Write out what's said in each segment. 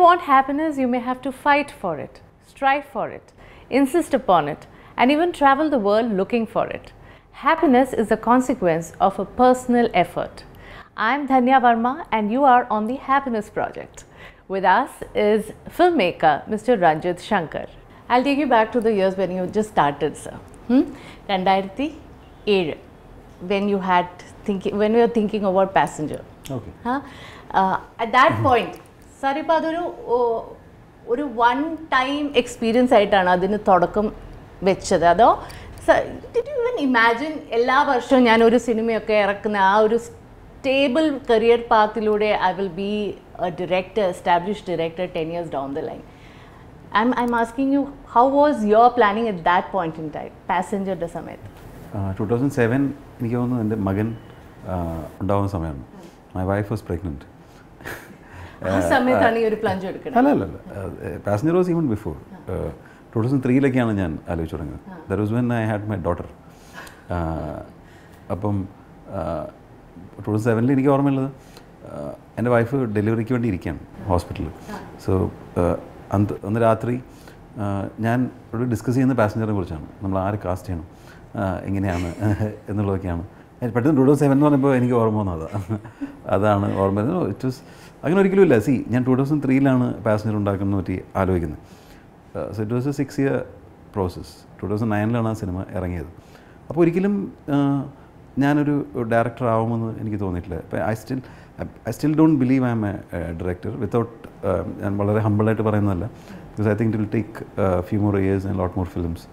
you want happiness, you may have to fight for it, strive for it, insist upon it, and even travel the world looking for it. Happiness is the consequence of a personal effort. I am Dhanya Varma and you are on the Happiness Project. With us is filmmaker Mr. Ranjith Sankar. I'll take you back to the years when you just started, sir. 2007, when you were thinking about Passenger. Okay. At that point, sir, ipo oru one-time experience aayitana adinu thodakam vechadu ado sir, did you even imagine ella varsham njan oru cinema okke irakkunna aa oru stable career pathilude I will be a director, established director 10 years down the line? I'm asking you, how was your planning at that point in time? Passenger the samayathu 2007 എനിക്ക് തോന്നുന്നു എൻ്റെ മകൻ ഉണ്ടാവുന്ന സമയമാണ്. My wife was pregnant. ആ സമയത്താണ് ഈ ഒരു പ്ലഞ്ച് എടുക്കുന്നത്? അല്ല പാസഞ്ചർ വാസ് ഈവൻ ബിഫോർ 2003 ഞാൻ ആലോചിച്ചു തുടങ്ങിയത്. That was when I had my daughter. അപ്പം 2007 എനിക്ക് ഓർമ്മയുള്ളത് എൻ്റെ വൈഫ് ഡെലിവറിക്ക് വേണ്ടി ഇരിക്കുകയാണ് ഹോസ്പിറ്റലിൽ. സോ അന്ന് രാത്രി ഞാൻ ഇവിടെ ഡിസ്കസ് ചെയ്യുന്ന പാസഞ്ചറിനെ കുറിച്ചാണ്. നമ്മൾ ആര് കാസ്റ്റ് ചെയ്യണം, എങ്ങനെയാണ് എന്നുള്ളതൊക്കെയാണ്. പെട്ടെന്ന് 2007 എന്ന് പറഞ്ഞപ്പോൾ എനിക്ക് ഓർമ്മ വന്നത് അതാണ് ഓർമ്മ വരുന്നത്. ഇറ്റ് വാസ് അങ്ങനെ ഒരിക്കലും ഇല്ല. ഞാൻ 2003 പാസഞ്ചർ ഉണ്ടാക്കുന്നത് പറ്റി ആലോചിക്കുന്നത്. So it was A 6 year process. 2009 ആ സിനിമ ഇറങ്ങിയത്. അപ്പോൾ ഒരിക്കലും ഞാനൊരു ഡയറക്ടർ ആവുമെന്ന് എനിക്ക് തോന്നിയിട്ടില്ല. അപ്പോൾ I still don't believe I am a director without, ഞാൻ വളരെ ഹമ്പിളായിട്ട് പറയുന്നതല്ല. Because I think it will take few more years and lot more films.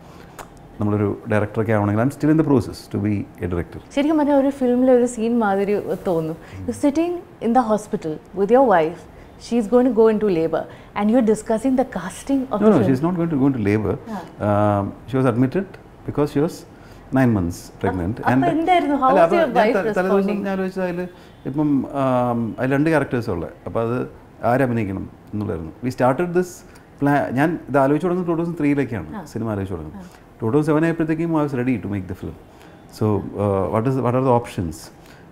നമ്മളൊരു ഡയറക്ടറൊക്കെ ആവണമെങ്കിൽ I am still in the process to be a director. ശരിക്കും പറഞ്ഞാൽ ഒരു ഫിലിമിലെ ഒരു സീൻ മാതിരി തോന്നുന്നു. You sitting in the hospital with your wife, she is going to go into labour and you are discussing the casting of the film. No, she is not going to go into labor. She was admitted because she was 9 months pregnant. അപ്പോൾ എന്തായിരുന്നു, how was your wife responding? ഞാൻ ആലോചിച്ചതിൽ ഇപ്പം അതിൽ 2 characters ഉള്ളത്. അപ്പോൾ അത് ആരഭിനയിക്കണം എന്നുള്ളതായിരുന്നു. We started this plan. ഞാൻ ഇത് ആലോചിച്ച് തുടങ്ങുന്നത് 2003 സിനിമ ആലോചിച്ച് തുടങ്ങുന്നത്. 2007 ആയപ്പോഴത്തേക്കും I was ready to make the film. So what are the options?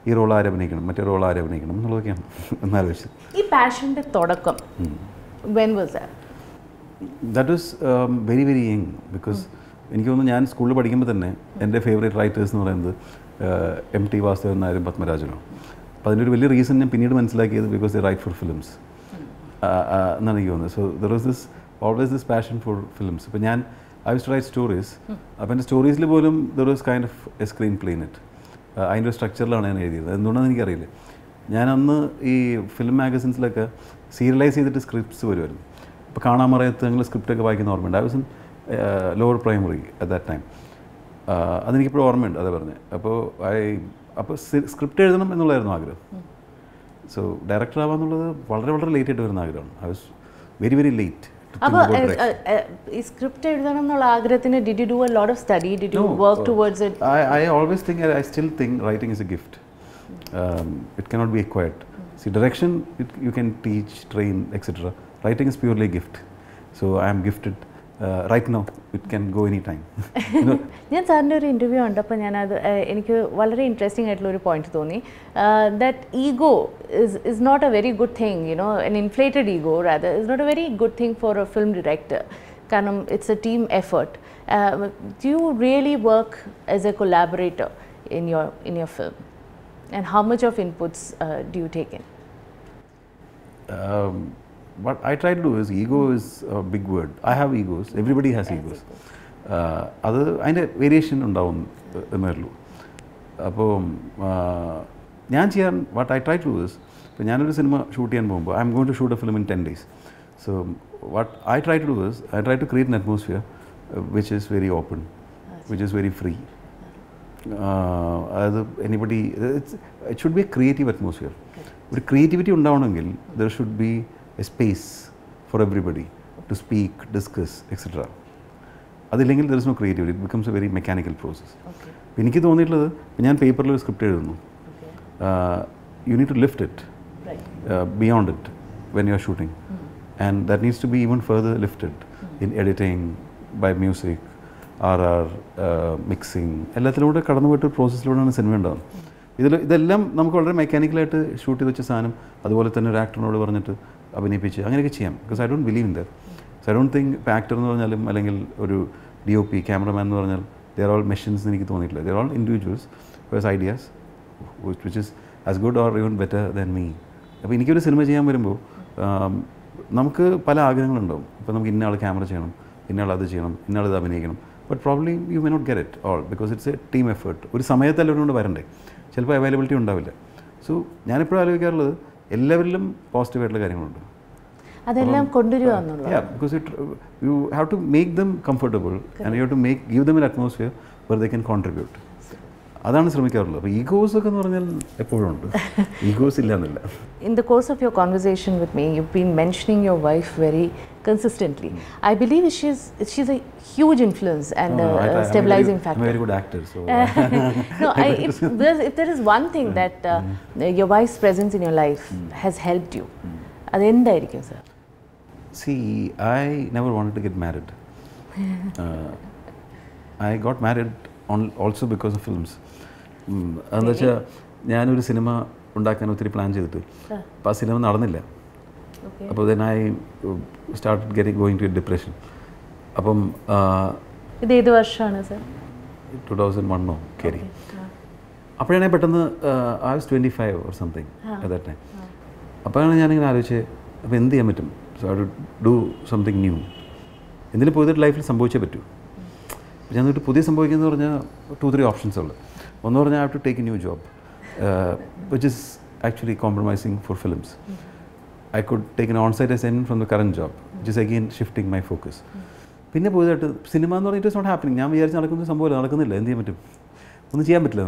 ഈ റോൾ ആരഭിനയിക്കണം, മറ്റേ റോൾ ആരഭിനയിക്കണം എന്നുള്ളതൊക്കെയാണ് എന്നാലോചിച്ചത്. ഈ പാഷൻ്റെ തുടക്കം when was that? That was very very young, because എനിക്ക് തോന്നുന്നു ഞാൻ സ്കൂളിൽ പഠിക്കുമ്പോൾ തന്നെ എൻ്റെ ഫേവറേറ്റ് റൈറ്റേഴ്സ് എന്ന് പറയുന്നത് MT വാസുദേവൻ നായരും പത്മരാജനും. അപ്പോൾ അതിൻ്റെ ഒരു വലിയ റീസൺ ഞാൻ പിന്നീട് മനസ്സിലാക്കിയത് because they write for films എന്നാണ് എനിക്ക് തോന്നുന്നത്. So there was this always this passion for films. ഇപ്പോൾ ഞാൻ I use to write stories. അപ്പോൾ എൻ്റെ സ്റ്റോറീസിൽ പോലും there was kind of a screenplay in it. അതിൻ്റെ ഒരു സ്ട്രക്ചറിലാണ് ഞാൻ എഴുതിയത്. എന്തുകൊണ്ടാണെന്ന് എനിക്കറിയില്ല. ഞാൻ അന്ന് ഈ ഫിലിം മാഗസിൻസിലൊക്കെ സീരിയലൈസ് ചെയ്തിട്ട് സ്ക്രിപ്റ്റ്സ് വരുമായിരുന്നു. അപ്പോൾ കാണാമറയത്ത് ഞങ്ങൾ സ്ക്രിപ്റ്റൊക്കെ വായിക്കുന്ന ഓർമ്മയുണ്ട്. I was in lower primary at that time. അതെനിക്കിപ്പോഴും ഓർമ്മയുണ്ട്. അതെ പറഞ്ഞത്. അപ്പോൾ സ്ക്രിപ്റ്റ് എഴുതണം എന്നുള്ളതായിരുന്നു ആഗ്രഹം. സോ ഡയറക്ടർ ആവാന്നുള്ളത് വളരെ വളരെ ലേറ്റ് ആയിട്ട് വരുന്ന ആഗ്രഹമാണ്. I was very very late. അപ്പോൾ ഈ സ്ക്രിപ്റ്റ് എഴുതണം എന്നുള്ള ആഗ്രഹത്തിന് did you do a lot of study? Did you work towards it? I always think, I still think writing is a gift. It cannot be acquired. See, direction you can teach, train, etc. Writing is purely a gift. So I am gifted right now. It can go anytime. ഞാൻ സാറിൻ്റെ ഒരു interview കണ്ടപ്പോൾ ഞാനത് എനിക്ക് വളരെ interesting ആയിട്ടുള്ള ഒരു point തോന്നി. That ego is not a very good thing, you know, an inflated ego rather is not a very good thing for a film director. കാരണം it's a team effort. Do you really work as a collaborator in your film? And how much of inputs do you take in? What I try to do is, ego is a big word. I have egos. Everybody has egos. അത് അതിൻ്റെ variation ഉണ്ടാവും എന്നേ ഉള്ളൂ. അപ്പോൾ ഞാൻ ചെയ്യാൻ what I try to do is, ഇപ്പോൾ ഞാനൊരു സിനിമ ഷൂട്ട് ചെയ്യാൻ പോകുമ്പോൾ I'm going to shoot a film in 10 days. So what I try to do is, I try to create an atmosphere which is very open, which is very free. അത് anybody, it should be a creative atmosphere. ഒരു creativity ഉണ്ടാവണമെങ്കിൽ there should be a space for everybody to speak, discuss, etcetera. അതില്ലെങ്കിൽ there is no creativity. It becomes a very mechanical process. എനിക്ക് തോന്നിയിട്ടുള്ളത്, ഞാൻ പേപ്പറിൽ ഒരു script എഴുതുന്നു, you need to lift it beyond it when you are shooting, and that needs to be even further lifted in editing, by music, RR, mixing, എല്ലാത്തിലൂടെ കടന്നു പോയിട്ട് പ്രോസസ്സിലൂടെയാണ് cinema ഉണ്ടാകുന്നത്. ഇതെല്ലാം നമുക്ക് വളരെ മെക്കാനിക്കലായിട്ട് ഷൂട്ട് ചെയ്ത് വെച്ച സാധനം അതുപോലെ തന്നെ ഒരു ആക്ടറിനോട് പറഞ്ഞിട്ട് അഭിനയിപ്പിച്ച് അങ്ങനെയൊക്കെ ചെയ്യാം. Because I don't believe in that. So I don't think ഇപ്പോൾ ആക്ടർ എന്ന് പറഞ്ഞാലും അല്ലെങ്കിൽ ഒരു DOP ക്യാമറമാൻ എന്ന് പറഞ്ഞാൽ ദേ ആർ ഓൾ മെഷീൻസ് എന്ന് എനിക്ക് തോന്നിയിട്ടില്ല. They are all individuals who has ideas which is as good or even better than me. അപ്പോൾ എനിക്കൊരു സിനിമ ചെയ്യാൻ വരുമ്പോൾ നമുക്ക് പല ആഗ്രഹങ്ങളുണ്ടാവും. ഇപ്പോൾ നമുക്ക് ഇന്ന ആൾ ക്യാമറ ചെയ്യണം, ഇന്ന ആൾ അത് ചെയ്യണം, ഇന്ന ആൾ ഇത് അഭിനയിക്കണം. But probably you may not get it all because it's a team effort. ഒരു സമയത്ത് എല്ലാവരും കൊണ്ട് വരണ്ടേ, ചിലപ്പോൾ അവൈലബിലിറ്റി ഉണ്ടാവില്ല. സോ ഞാനിപ്പോഴും ആലോചിക്കാറുള്ളത് എല്ലാവരിലും പോസിറ്റീവായിട്ടുള്ള കാര്യങ്ങളുണ്ട്. അതെല്ലാം കൊണ്ടുവരിക എന്നുള്ളത്. Yeah, because you have to make them comfortable and you have to give them an atmosphere where they can contribute. അതാണ് ശ്രമിക്കാറുള്ളത്. അപ്പോൾ ഈഗോസ് ഒക്കെ എന്ന് പറഞ്ഞാൽ എപ്പോഴും ഉണ്ട്, ഈഗോസ് ഇല്ല എന്നല്ല. In the course of your conversation with me, you've been mentioning your wife very consistently. I believe she's a huge influence and stabilizing factor. I'm a very good actor, so no, if there is one thing that your wife's presence in your life has helped you, അതെന്തായിരിക്കും sir? See, I never wanted to get married. I got married also because of films. അതെന്ന് വെച്ചാൽ ഞാനൊരു cinema ഉണ്ടാക്കാൻ ഒത്തിരി plan ചെയ്തിട്ട് അപ്പോൾ ആ cinema നടന്നില്ല. അപ്പോൾ then I started going to a depression. അപ്പം ഇത് ഏത് വർഷമാണ് സർ? 2001 കയറി. അപ്പോഴാണ് പെട്ടെന്ന് I was 25 or something at that time. അപ്പോഴാണ് ഞാനിങ്ങനെ ആലോചിച്ച് അപ്പോൾ എന്ത് ചെയ്യാൻ പറ്റും? So I to do something new. എന്തിനും പുതിയ ലൈഫിൽ സംഭവിച്ചേ പറ്റൂ. ഞാൻ എന്നിട്ട് പുതിയ സംഭവിക്കുന്നത് പറഞ്ഞാൽ 2-3 ഓപ്ഷൻസ് ഉള്ളത്. ഒന്ന് പറഞ്ഞാൽ I have to take a new job which is actually compromising for films. I could take an on site assignment from the current job which is again shifting my focus. പിന്നെ പുതിയതായിട്ട് cinema എന്ന് പറഞ്ഞിട്ട് it's not happening. ഞാൻ വിചാരിച്ച് നടക്കുന്ന സംഭവമല്ല, നടക്കുന്നില്ല. എന്ത് ചെയ്യാൻ പറ്റും? ഒന്നും ചെയ്യാൻ പറ്റില്ല.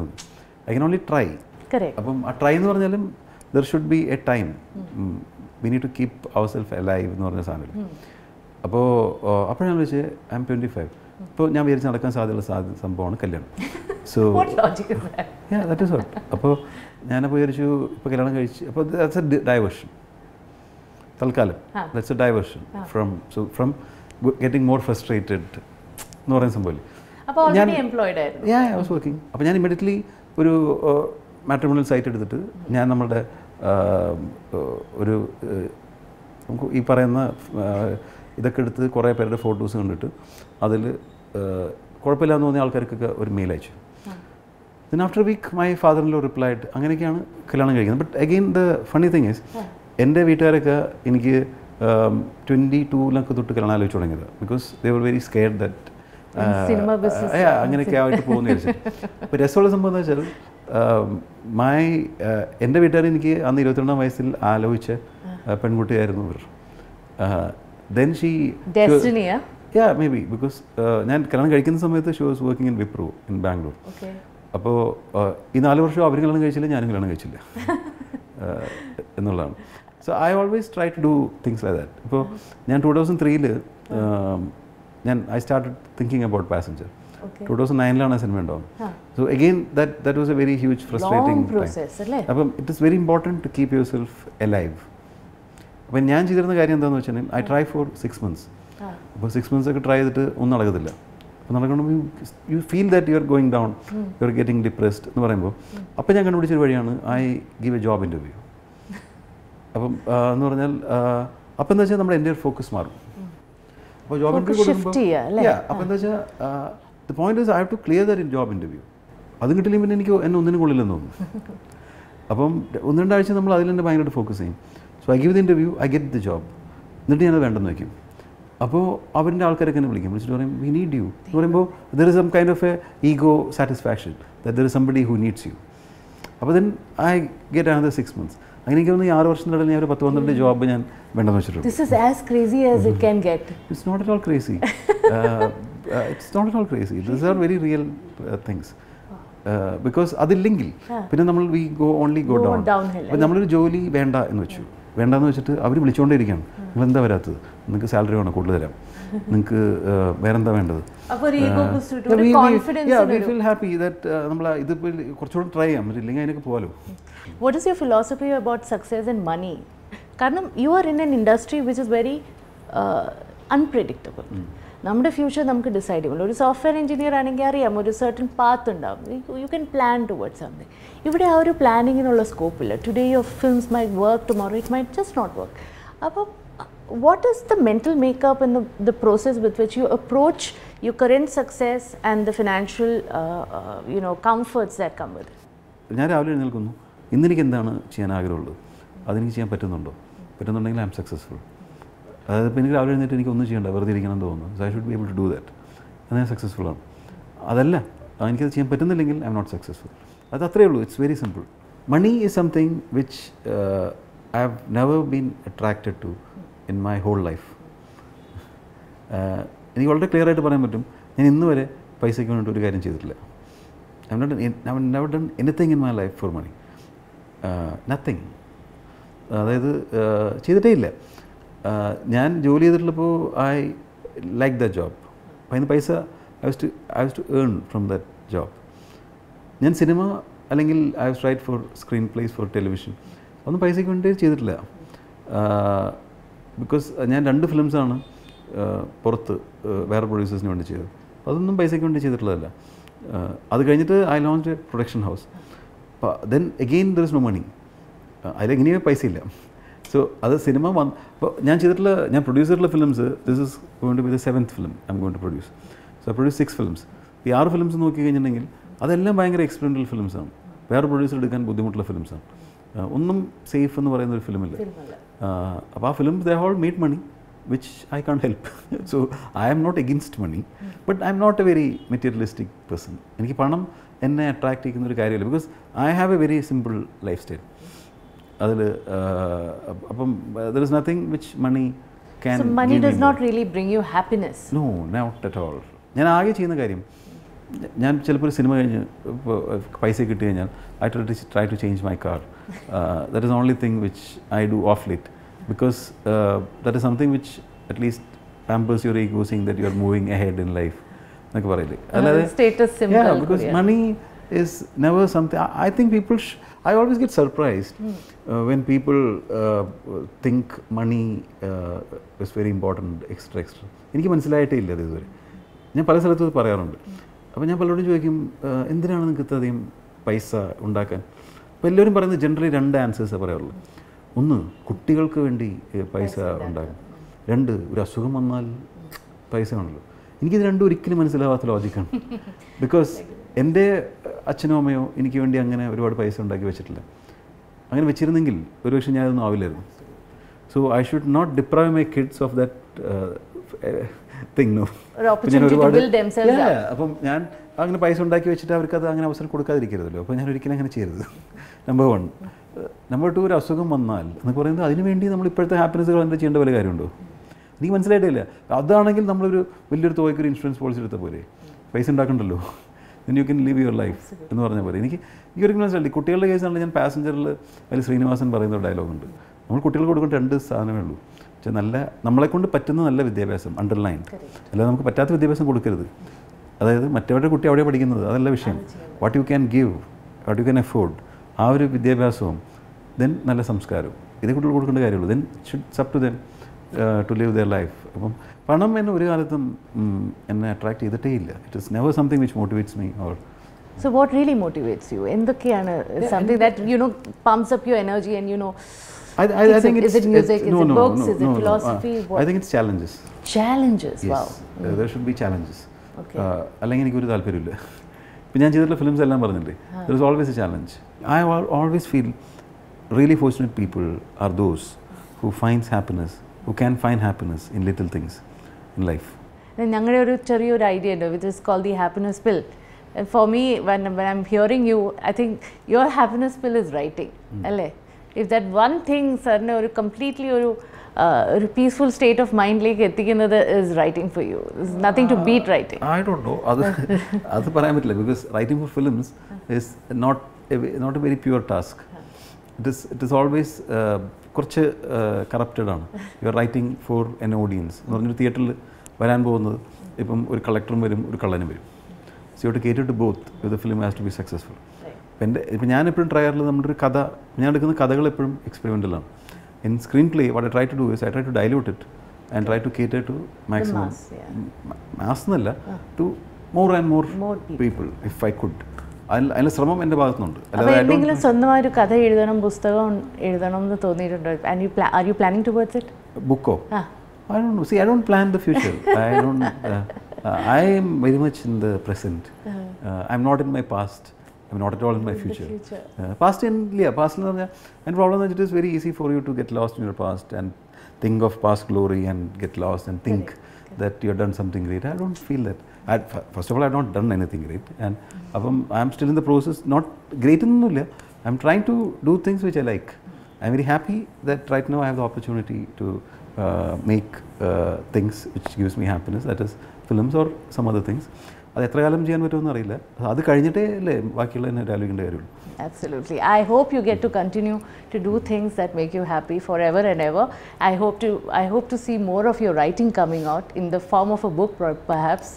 I can only try. അപ്പം ആ ട്രൈ എന്ന് പറഞ്ഞാലും there should be a time. We need to keep ourselves alive എന്ന് പറഞ്ഞ സാധനം. അപ്പോൾ ഞാൻ വെച്ച് ഐ എം 25. ഇപ്പോൾ ഞാൻ വിചാരിച്ച് നടക്കാൻ സാധ്യതയുള്ള സംഭവമാണ് കല്യാണം. So that is what. അപ്പോൾ ഞാനപ്പോൾ വിചാരിച്ചു ഇപ്പോൾ കല്യാണം കഴിച്ച് അപ്പോൾ ദാറ്റ്സ് എ ഡൈവേർഷൻ തൽക്കാലം. That's A diversion from getting more frustrated എന്ന് പറയുന്ന സംഭവം. ഞാൻ ഐ വാസ് വർക്കിംഗ്. അപ്പോൾ ഞാൻ ഇമ്മീഡിയറ്റ്ലി ഒരു മാട്രിമോണിയൽ സൈറ്റ് എടുത്തിട്ട് ഞാൻ നമ്മളുടെ ഒരു നമുക്ക് ഈ പറയുന്ന ഇതൊക്കെ എടുത്ത് കുറേ പേരുടെ ഫോട്ടോസ് കണ്ടിട്ട് അതിൽ കുഴപ്പമില്ലാന്ന് തോന്നിയ ആൾക്കാർക്കൊക്കെ ഒരു മെയിൽ അയച്ചു. Then after a week my father-in-law replied. അങ്ങനെയൊക്കെയാണ് കല്യാണം കഴിക്കുന്നത്. But again the funny thing is എൻ്റെ വീട്ടുകാരൊക്കെ എനിക്ക് 22 തൊട്ട് കല്യാണം ആലോചിച്ച് തുടങ്ങിയത്. Because they were very scared that അങ്ങനെയൊക്കെ ആയിട്ട് പോകുന്ന വിചാരിച്ചു. അപ്പോൾ രസമുള്ള സംഭവം എന്ന് വെച്ചാൽ എൻ്റെ വീട്ടുകാർ എനിക്ക് അന്ന് 22-ാം വയസ്സിൽ ആലോചിച്ച പെൺകുട്ടിയായിരുന്നു ഇവർ. Then she may be because ഞാൻ കല്യാണം കഴിക്കുന്ന സമയത്ത് she was working in Wipro in Bangalore. അപ്പോൾ ഈ 4 വർഷം അവരും കല്യാണം കഴിച്ചില്ല, ഞാനും കല്യാണം കഴിച്ചില്ല എന്നുള്ളതാണ്. So I always try to do things like that. ഇപ്പോൾ ഞാൻ 2003 I started thinking about Passenger. 2009 cinema ഉണ്ടാവും. So again that was a very huge frustrating process അല്ലേ? അപ്പം it is very important to keep yourself alive. അപ്പം ഞാൻ ചെയ്തിരുന്ന കാര്യം എന്താണെന്ന് വെച്ചാൽ I try for 6 months. അപ്പോൾ 6 months ഒക്കെ ട്രൈ ചെയ്തിട്ട് ഒന്നും നടക്കത്തില്ല. അപ്പോൾ നടക്കുമ്പോൾ you feel that you are going down, you are getting depressed എന്ന് പറയുമ്പോൾ അപ്പോൾ ഞാൻ കണ്ടുപിടിച്ചൊരു വഴിയാണ് I give a job interview. അപ്പം എന്ന് പറഞ്ഞാൽ അപ്പം എന്താ വെച്ചാൽ നമ്മുടെ എൻ്റെ ഫോക്കസ് മാറും. അപ്പോൾ ജോബ് ഇൻ്റർവ്യൂ കൊടുക്കുമ്പോൾ അപ്പോൾ എന്താ വെച്ചാൽ the point is I have to clear that in job interview. അതും കിട്ടില്ലെങ്കിൽ പിന്നെ എനിക്ക് എന്നെ ഒന്നിനും കൊള്ളില്ലെന്ന് തോന്നുന്നു. അപ്പം 1-2 ആഴ്ച നമ്മൾ അതിൽ തന്നെ ഭയങ്കരമായിട്ട് ഫോക്കസ് ചെയ്യും. So I give the interview, I get the job. എന്നിട്ട് ഞാനത് വേണ്ടെന്ന് വയ്ക്കും. അപ്പോൾ അവരുടെ ആൾക്കാരൊക്കെ എന്നെ വിളിച്ചിട്ട് പറയും വി നീഡ് യു എന്ന് പറയുമ്പോൾ there is some kind of a ego satisfaction that there is somebody who needs you. അപ്പോൾ then I get another 6 months. അങ്ങനെ എനിക്ക് തോന്നുന്നു 6 വർഷത്തിനിടയിൽ ഞാൻ ഒരു 10-12 ജോബ് ഞാൻ വേണ്ടെന്ന് വെച്ചിട്ടുണ്ട്. This is as crazy as it can get. It's not at all crazy. It's not at all crazy. These are very real things. Because അതില്ലെങ്കിൽ പിന്നെ നമ്മൾ we go only go down. അപ്പോൾ നമ്മളൊരു ജോലി വേണ്ട എന്ന് വെച്ചു. വേണ്ടെന്ന് വെച്ചിട്ട് അവർ വിളിച്ചുകൊണ്ടേയിരിക്കുകയാണ്. നിങ്ങളെന്താ വരാത്തത്? നിങ്ങൾക്ക് സാലറി വേണം, കൂടുതൽ തരാം. നിങ്ങൾക്ക് വേറെന്താ വേണ്ടത്? We feel happy that നമ്മൾ ഇതിപ്പോൾ കുറച്ചുകൂടെ ട്രൈ ചെയ്യാം, ഇല്ലെങ്കിൽ അതിനൊക്കെ പോകാലോ. What is your philosophy about success and money? കാരണം you are in an industry which is very unpredictable. നമ്മുടെ ഫ്യൂച്ചർ നമുക്ക് ഡിസൈഡ് ചെയ്യുമല്ലോ. ഒരു സോഫ്റ്റ്വെയർ എഞ്ചിനീയർ ആണെങ്കിൽ അറിയാം ഒരു സർട്ടൻ പാത്ത് ഉണ്ടാവും. You can plan towards something. ഇവിടെ ആ ഒരു പ്ലാനിങ്ങിനുള്ള സ്കോപ്പില്ല. Today your films might work, tomorrow it might just not work. What is the mental makeup and the process with which you approach your current success and the financial comforts that come with it? ഞാൻ രാവിലെ എഴുന്നേൽക്കുന്നു, ഇന്നെനിക്ക് എന്താണ് ചെയ്യാൻ ആഗ്രഹമുള്ളത്, അതെനിക്ക് ചെയ്യാൻ പറ്റുന്നുണ്ടെങ്കിൽ I M successful. അതായത് ഇപ്പോൾ എനിക്ക് രാവിലെ എഴുന്നേറ്റ് എനിക്ക് ഒന്നും ചെയ്യേണ്ട, വെറുതെ ഇരിക്കണം തോന്നുന്നു. So I should be able to do that. അത് ഞാൻ സക്സസ്ഫുൾ ആണ്. അതല്ല, എനിക്കത് ചെയ്യാൻ പറ്റുന്നില്ലെങ്കിൽ ഐ എം നോട്ട് സക്സസ്ഫുൾ. അത് അത്രയേ ഉള്ളൂ. It's very simple. Money is something which I have never been attracted to in my whole life. എനിക്ക് വളരെ ക്ലിയർ ആയിട്ട് പറയാൻ പറ്റും, ഞാൻ ഇന്ന് വരെ പൈസയ്ക്ക് വേണ്ടിയിട്ട് ഒരു കാര്യം ചെയ്തിട്ടില്ല. I have never done anything in my life for money. Nothing. അതായത് ചെയ്തിട്ടേ ഇല്ല. ഞാൻ ജോലി ചെയ്തിട്ടുള്ളപ്പോൾ ഐ ലൈക്ക് ദ ജോബ്. അതിന് പൈസ I was to earn from that job. ഞാൻ സിനിമ അല്ലെങ്കിൽ I was write for screenplays for television, ഒന്നും പൈസയ്ക്ക് വേണ്ടി ചെയ്തിട്ടില്ല. ബിക്കോസ് ഞാൻ 2 ഫിലിംസാണ് പുറത്ത് വേറെ പ്രൊഡ്യൂസേഴ്സിന് വേണ്ടി ചെയ്തത്. അതൊന്നും പൈസയ്ക്ക് വേണ്ടി ചെയ്തിട്ടുള്ളതല്ല. അത് കഴിഞ്ഞിട്ട് I launch a production house. Then again there is no money. അതിലെങ്ങനെയോ പൈസ ഇല്ല. സോ അത് സിനിമ അപ്പോൾ ഞാൻ പ്രൊഡ്യൂസ് ചെയ്തിട്ടുള്ള films, this is going to be the 7th film I'm going to produce. So I produce 6 films. ഈ 6 films നോക്കി കഴിഞ്ഞിട്ടുണ്ടെങ്കിൽ അതെല്ലാം ഭയങ്കര എക്സ്പെരിമെൻ്റൽ ഫിലിംസാണ്. വേറെ പ്രൊഡ്യൂസർ എടുക്കാൻ ബുദ്ധിമുട്ടുള്ള ഫിലിംസാണ്. ഒന്നും സേഫ് എന്ന് പറയുന്ന ഒരു ഫിലിമില്ല. അപ്പോൾ ആ films they all made money which I can't help. So I am not against money, but I am not a very materialistic person. എനിക്ക് പണം എന്നെ അട്രാക്ട് ചെയ്യുന്ന ഒരു കാര്യമില്ല. Because I have A very simple life style. അതിൽ അപ്പം there is nothing which money can. So money does not really bring you happiness? No, not at all. ഞാൻ ആകെ ചെയ്യുന്ന കാര്യം, ഞാൻ ചിലപ്പോൾ ഒരു സിനിമ കഴിഞ്ഞ് പൈസ കിട്ടി കഴിഞ്ഞാൽ I try to change my car. That is the only thing which I do off late. Because that is something which at least pampers your ego, saying that you are moving ahead in life. Status symbol. Yeah, because money is never something. I think people. I always get surprised when people think money is very important, extra. എനിക്ക് മനസ്സിലായിട്ടേ ഇല്ല ഇതുവരെ. ഞാൻ പല സ്ഥലത്തും പറയാറുണ്ട്. അപ്പോൾ ഞാൻ പലരോടും ചോദിക്കും, എന്തിനാണ് നിങ്ങൾക്ക് ഇത്രയധികം പൈസ ഉണ്ടാക്കാൻ? അപ്പോൾ എല്ലാവരും പറയുന്നത് ജനറലി 2 ആൻസേഴ്സാണ് പറയാറുള്ളൂ. 1, കുട്ടികൾക്ക് വേണ്ടി പൈസ ഉണ്ടാകും. 2, ഒരു അസുഖം വന്നാൽ പൈസ ആണല്ലോ. എനിക്കിത് 2 ഒരിക്കലും മനസ്സിലാവാത്ത ലോജിക്കാണ്. ബിക്കോസ് എൻ്റെ അച്ഛനോ അമ്മയോ എനിക്ക് വേണ്ടി അങ്ങനെ ഒരുപാട് പൈസ ഉണ്ടാക്കി വെച്ചിട്ടില്ല. അങ്ങനെ വെച്ചിരുന്നെങ്കിൽ ഒരുപക്ഷെ ഞാനൊന്നും ആവില്ലായിരുന്നു. So I should not deprive my kids of that thing. No. അപ്പം ഞാൻ അങ്ങനെ പൈസ ഉണ്ടാക്കി വെച്ചിട്ട് അവർക്കത് അങ്ങനെ അവസരം കൊടുക്കാതിരിക്കരുതല്ലോ. അപ്പോൾ ഞാൻ ഒരിക്കലും അങ്ങനെ ചെയ്യരുത്. നമ്പർ 1. നമ്പർ 2, ഒരു അസുഖം വന്നാൽ എന്നൊക്കെ പറയുന്നത് അതിന് വേണ്ടി നമ്മൾ ഇപ്പോഴത്തെ ഹാപ്പിനെസ്സുകൾ എന്താ ചെയ്യേണ്ട വല്ല കാര്യമുണ്ടോ? എനിക്ക് മനസ്സിലായിട്ടില്ല. അതാണെങ്കിൽ നമ്മളൊരു വലിയൊരു തുകയ്ക്കൊരു ഇൻഷുറൻസ് പോളിസി എടുത്ത പോലെ പൈസ ഉണ്ടാക്കണ്ടല്ലോ, then you can live your life എന്ന് പറഞ്ഞ പോലെ. എനിക്ക് ഒരിക്കലും മനസ്സിലായി. കുട്ടികളുടെ കേസാണെങ്കിൽ ഞാൻ പാസഞ്ചറിൽ അതിൽ ശ്രീനിവാസൻ പറയുന്ന ഡയലോഗുണ്ട്, നമ്മൾ കുട്ടികൾക്ക് കൊടുക്കേണ്ട 2 സാധനമേ ഉള്ളൂ. പക്ഷേ നമ്മളെക്കൊണ്ട് പറ്റുന്ന നല്ല വിദ്യാഭ്യാസം, അണ്ടർലൈൻ. അല്ലാതെ നമുക്ക് പറ്റാത്ത വിദ്യാഭ്യാസം കൊടുക്കരുത്. അതായത് മറ്റവരുടെ കുട്ടി അവിടെ പഠിക്കുന്നത് അതല്ല വിഷയം. What you can give, what you can afford, ആ ഒരു വിദ്യാഭ്യാസവും ദെൻ നല്ല സംസ്കാരവും ഇതേ കുട്ടികൾ കൊടുക്കേണ്ട കാര്യമുള്ളൂ. Then it's up to them to live their life. അപ്പം പണം എന്നെ ഒരു കാലത്തും എന്നെ അട്രാക്ട് ചെയ്തിട്ടേ ഇല്ല. It is never something which motivates me or. So what really motivates you? എന്തൊക്കെയാണ് something that pumps up your energy and I think is it music, is it books, is it philosophy? I think it's challenges. Challenges, yes. wow. There should be challenges. Okay. അല്ലെങ്കിൽ എനിക്കൊരു താല്പര്യമില്ല. ഇപ്പം ഞാൻ ചെയ്തിട്ടുള്ള films എല്ലാം പറഞ്ഞില്ലേ, there is always a challenge. I always feel really fortunate people are those who finds happiness, who can find happiness in little things in life. ഞങ്ങളുടെ ഒരു ചെറിയൊരു ഐഡിയ ഉണ്ട് which is called the happiness pill. And for me, when I'm hearing you, I think your happiness pill is writing. അല്ലേ? If that one thing സാറിനെ ഒരു completely ഒരു peaceful state of mind ലേക്ക് എത്തിക്കുന്നത് is writing for you. There's nothing to beat writing. I don't know. അത് പറയാൻ പറ്റില്ല. Because writing for films is not a very pure task. It is always കുറച്ച് corrupted ആണ്. You are writing for an audience എന്ന് പറഞ്ഞൊരു തിയേറ്ററിൽ വരാൻ പോകുന്നത് ഇപ്പം ഒരു കളക്ടറും വരും, ഒരു കള്ളനും വരും. So you to cater to both if the film has to be successful. ഇപ്പം ഞാൻ എപ്പോഴും ട്രയറിൽ നമ്മുടെ ഒരു കഥ, ഞാൻ എടുക്കുന്ന കഥകൾ എപ്പോഴും എക്സ്പെരിമെൻ്റലാണ്. In screenplay what I try to do is I try to dilute it and try to cater to maximum mass എന്നല്ല, to more and more people if I could. അതിൻ്റെ ശ്രമം എൻ്റെ ഭാഗത്തുനിന്നുണ്ട്. അപ്പോൾ എന്തെങ്കിലും സ്വന്തമായ ഒരു കഥ എഴുതണം, പുസ്തകം എഴുതണം എന്ന് തോന്നിയിട്ടുണ്ടോ? Are you planning towards it? ബുക്കോ? I don't know. See, I don't plan the future. I don't. I am very much in the present. I'm not in my past. I'm not at all in my future. Past in past and problem is it is very easy for you to get lost in your past and think of past glory and get lost and think that you have done something great. I don't feel that. First of all, I have not done anything great, and I'm still in the process. Not great in the I'm trying to do things which I like. I'm very happy that right now I have the opportunity to make things which gives me happiness, that is films or some other things. അത് എത്ര കാലം ചെയ്യാൻ പറ്റുമെന്ന് അറിയില്ല. അത് കഴിഞ്ഞിട്ടേ അല്ലേ ബാക്കിയുള്ള തന്നെ ആലോചിക്കേണ്ട കാര്യമുള്ളൂ. Absolutely. I hope you get to continue to do things that make you happy forever and ever. I hope to see more of your writing coming out in the form of a book, perhaps.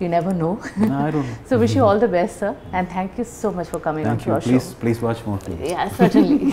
You never know. No, I don't know. So wish you all the best, sir, and thank you so much for coming on to our show. Please watch more films. Yeah, certainly.